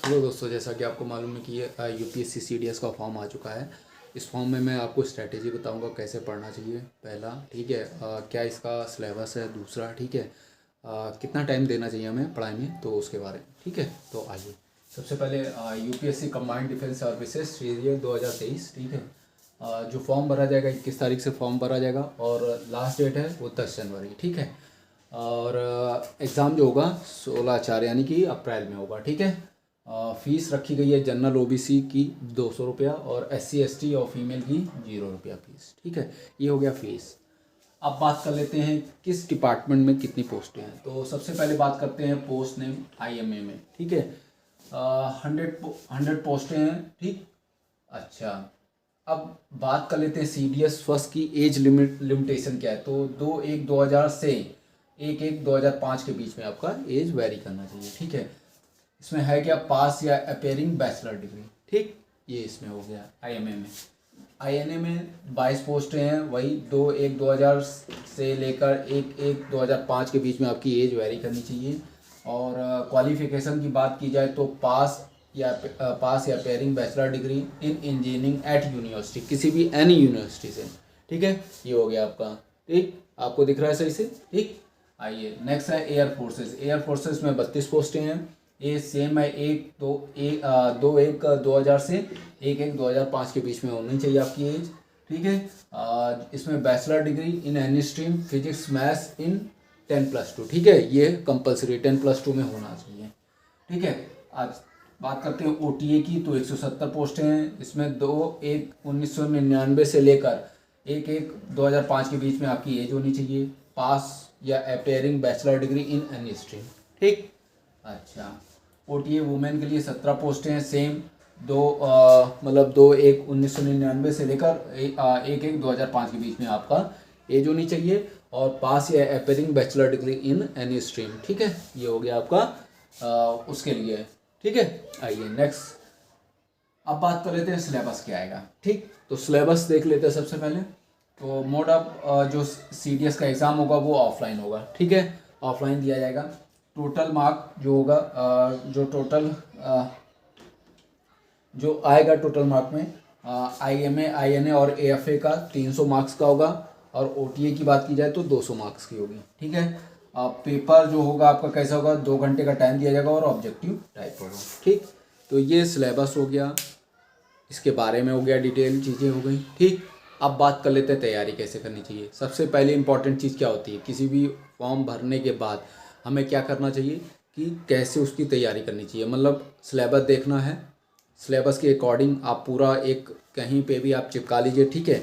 Hello दोस्तों, जैसा कि आपको मालूम है कि ये यूपीएससी सीडीएस का फॉर्म आ चुका है। इस फॉर्म में मैं आपको स्ट्रैटेजी बताऊंगा कैसे पढ़ना चाहिए। पहला, ठीक है, क्या इसका सिलेबस है। दूसरा, ठीक है, कितना टाइम देना चाहिए हमें पढ़ाई में, तो उसके बारे में। ठीक है, तो आइए सबसे पहले UPSC combined defence services serial 2023। ठीक है, जो फॉर्म भरा जाएगा 21 तारीख से फॉर्म भरा जाएगा और लास्ट डेट है वो 10 जनवरी। ठीक है, और एग्ज़ाम जो होगा 16/4 यानी कि अप्रैल में होगा। ठीक है, फीस रखी गई है जनरल ओबीसी की 200 रुपया और एससी एसटी और फीमेल की 0 रुपया फीस। ठीक है, ये हो गया फीस। अब बात कर लेते हैं किस डिपार्टमेंट में कितनी पोस्टें हैं। तो सबसे पहले बात करते हैं पोस्ट नेम आईएमए में। ठीक है, 100 पोस्टें हैं। ठीक, अच्छा, अब बात कर लेते हैं सीडीएस फर्स्ट की एज लिमिटेशन क्या है। तो 2/1/2000 से 1/1/2005 के बीच में आपका एज वेरी करना चाहिए। ठीक है, इसमें है क्या, पास या अपेयरिंग बैचलर डिग्री। ठीक, ये इसमें हो गया। आईएमए में, आईएनए में 22 पोस्टें हैं। वही 2/1/2000 से लेकर 1/1/2005 के बीच में आपकी एज वेरी करनी चाहिए। और क्वालिफिकेशन की बात की जाए तो पास या appearing bachelor degree in engineering at university, किसी भी एनी यूनिवर्सिटी से। ठीक है, ये हो गया आपका। ठीक, आपको दिख रहा है सही से। ठीक, आइए नेक्स्ट है एयर फोर्सेस। एयर फोर्सेस में 32 पोस्टें हैं। ये सेम है 2/1/2000 से 1/1/2005 के बीच में होनी चाहिए आपकी एज। ठीक है, इसमें bachelor degree in any stream physics maths इन 10+2। ठीक है, ये कंपलसरी 10+2 में होना चाहिए। ठीक है, आज बात करते हैं ओटीए की। तो 170 पोस्टें हैं। इसमें 2/1/1999 से लेकर 1/1/2005 के बीच में आपकी एज होनी चाहिए। पास या appearing bachelor degree in any stream. ठीक, अच्छा, ओटीए वुमेन के लिए 17 पोस्टें हैं। सेम 2/1/1999 से लेकर 1/1/2005 के बीच में आपका एज होनी चाहिए और पास या appearing bachelor degree in any stream. ठीक है, ये हो गया आपका उसके लिए। ठीक है, आइए नेक्स्ट, अब बात कर लेते हैं सिलेबस क्या आएगा। ठीक, तो सिलेबस देख लेते हैं सबसे पहले। तो मोड ऑफ जो सीडीएस का एग्ज़ाम होगा वो ऑफलाइन होगा। ठीक है, ऑफलाइन दिया जाएगा। टोटल मार्क जो होगा जो टोटल जो आएगा टोटल मार्क में आईएमए आईएनए और एएफए का 300 मार्क्स का होगा और ओटीए की बात की जाए तो 200 मार्क्स की होगी। ठीक है, पेपर जो होगा आपका कैसा होगा, 2 घंटे का टाइम दिया जाएगा और ऑब्जेक्टिव टाइप होगा। ठीक, तो ये सिलेबस हो गया, इसके बारे में हो गया, डिटेल चीज़ें हो गई। ठीक, अब बात कर लेते हैं तैयारी कैसे करनी चाहिए। सबसे पहले इंपॉर्टेंट चीज़ क्या होती है, किसी भी फॉर्म भरने के बाद हमें क्या करना चाहिए कि कैसे उसकी तैयारी करनी चाहिए। मतलब सिलेबस देखना है, सिलेबस के अकॉर्डिंग आप पूरा एक कहीं पे भी आप चिपका लीजिए। ठीक है,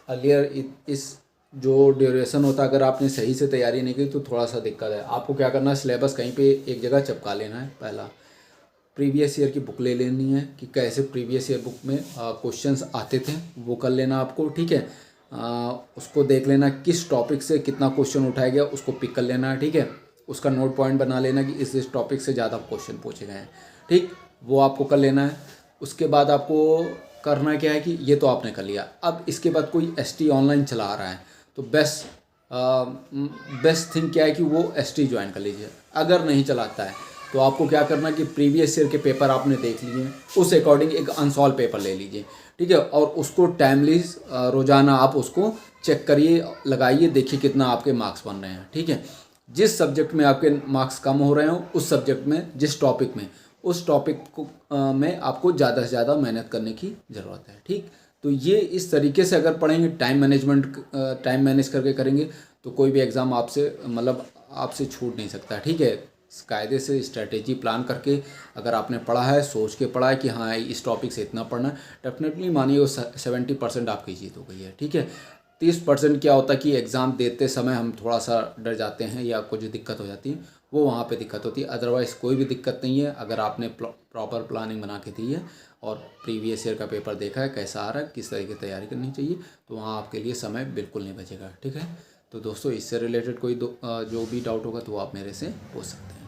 अर्लियर इस जो ड्यूरेशन होता है, अगर आपने सही से तैयारी नहीं की तो थोड़ा सा दिक्कत है। आपको क्या करना है, सिलेबस कहीं पे एक जगह चिपका लेना है। पहला, प्रीवियस ईयर की बुक ले लेनी है कि कैसे प्रीवियस ईयर बुक में क्वेश्चंस आते थे, वो कर लेना आपको। ठीक है, उसको देख लेना किस टॉपिक से कितना क्वेश्चन उठाया गया, उसको पिक कर लेना है। ठीक है, उसका नोट पॉइंट बना लेना कि इस टॉपिक से ज़्यादा क्वेश्चन पूछे गए हैं। ठीक, वो आपको कर लेना है। उसके बाद आपको करना क्या है कि ये तो आपने कर लिया। अब इसके बाद कोई एसटी ऑनलाइन चला रहा है तो बेस्ट थिंग क्या है कि वो एसटी ज्वाइन कर लीजिए। अगर नहीं चलाता है तो आपको क्या करना है कि प्रीवियस ईयर के पेपर आपने देख लिए, उस अकॉर्डिंग एक अनसॉल्व पेपर ले लीजिए। ठीक है, और उसको टाइमली रोज़ाना आप उसको चेक करिए, लगाइए, देखिए कितना आपके मार्क्स बन रहे हैं। ठीक है, जिस सब्जेक्ट में आपके मार्क्स कम हो रहे हो उस सब्जेक्ट में, जिस टॉपिक में, उस टॉपिक को में आपको ज़्यादा से ज़्यादा मेहनत करने की ज़रूरत है। ठीक, तो ये इस तरीके से अगर पढ़ेंगे, टाइम मैनेज करके करेंगे तो कोई भी एग्ज़ाम आपसे मतलब आपसे छूट नहीं सकता। ठीक है, कायदे से स्ट्रैटेजी प्लान करके अगर आपने पढ़ा है, सोच के पढ़ा है कि हाँ इस टॉपिक से इतना पढ़ना है, डेफिनेटली मानिए वो 70% आपकी जीत हो गई है। ठीक है, 30% क्या होता है कि एग्ज़ाम देते समय हम थोड़ा सा डर जाते हैं या कुछ दिक्कत हो जाती है, वो वहाँ पे दिक्कत होती है। अदरवाइज़ कोई भी दिक्कत नहीं है अगर आपने प्रॉपर प्लानिंग बना के दी है और प्रीवियस ईयर का पेपर देखा है कैसा आ रहा है, किस तरह की तैयारी करनी चाहिए, तो वहाँ आपके लिए समय बिल्कुल नहीं बचेगा। ठीक है, तो दोस्तों इससे रिलेटेड कोई जो भी डाउट होगा तो वो आप मेरे से पूछ सकते हैं।